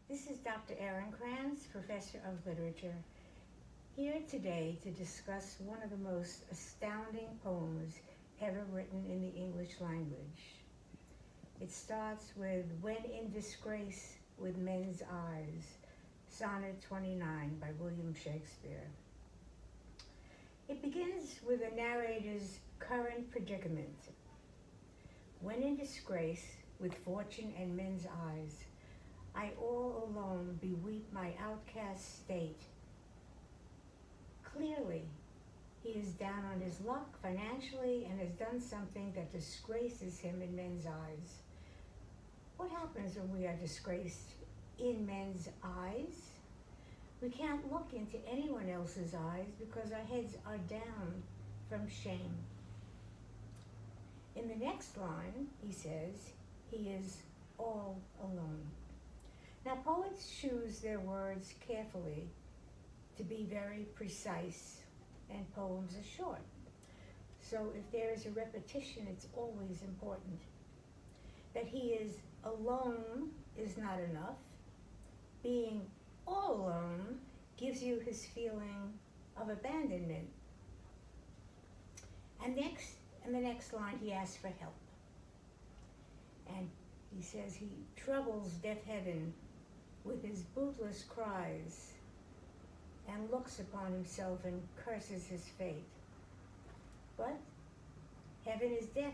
This is Dr. Erin Kranz, Professor of Literature, here today to discuss one of the most astounding poems ever written in the English language. It starts with "When in Disgrace with Men's Eyes," Sonnet 29 by William Shakespeare. It begins with the narrator's current predicament. When in disgrace with fortune and men's eyes, I all alone beweep my outcast state. Clearly, he is down on his luck financially and has done something that disgraces him in men's eyes. What happens when we are disgraced in men's eyes? We can't look into anyone else's eyes because our heads are down from shame. In the next line, he says, he is all alone. Now, poets choose their words carefully to be very precise, and poems are short. So if there is a repetition, it's always important. That he is alone is not enough. Being all alone gives you his feeling of abandonment. And in the next line, he asks for help. And he says he troubles deaf heaven with his bootless cries and looks upon himself and curses his fate. But heaven is deaf,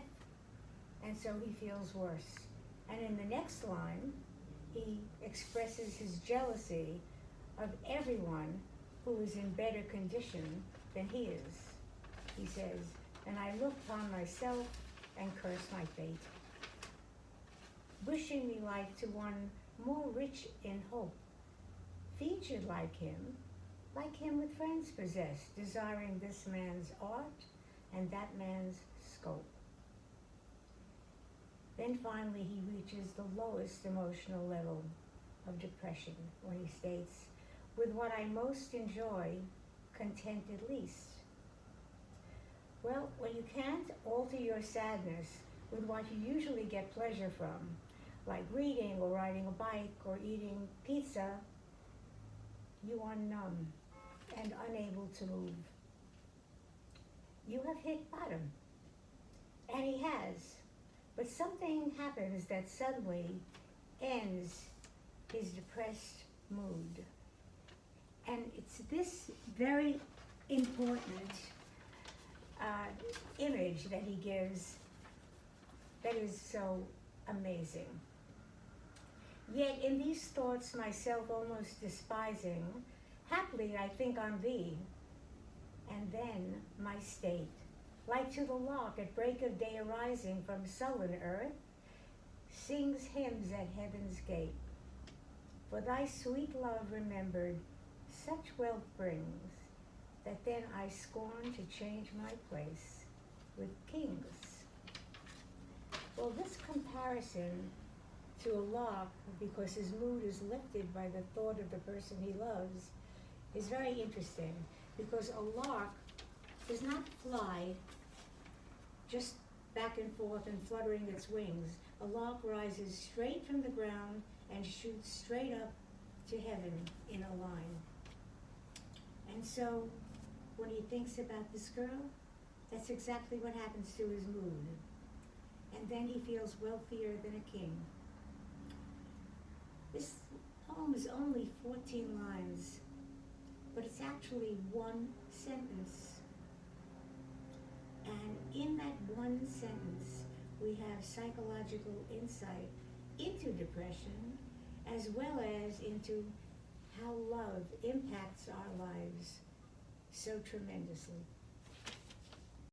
and so he feels worse. And in the next line, he expresses his jealousy of everyone who is in better condition than he is. He says, and I look upon myself and curse my fate, wishing me like to one more rich in hope, featured like him with friends possessed, desiring this man's art and that man's scope. Then finally he reaches the lowest emotional level of depression when he states, with what I most enjoy, content at least. Well, when you can't alter your sadness with what you usually get pleasure from, like reading or riding a bike or eating pizza, you are numb and unable to move. You have hit bottom, and he has, but something happens that suddenly ends his depressed mood. And it's this very important image that he gives that is so amazing. Yet in these thoughts myself almost despising, haply I think on thee, and then my state, like to the lark at break of day arising from sullen earth, sings hymns at heaven's gate. For thy sweet love remembered such wealth brings, that then I scorn to change my place with kings. Well, this comparison to a lark, because his mood is lifted by the thought of the person he loves, is very interesting, because a lark does not fly just back and forth and fluttering its wings. A lark rises straight from the ground and shoots straight up to heaven in a line. And so when he thinks about this girl, that's exactly what happens to his mood. And then he feels wealthier than a king. This poem is only 14 lines, but it's actually one sentence. And in that one sentence, we have psychological insight into depression, as well as into how love impacts our lives so tremendously.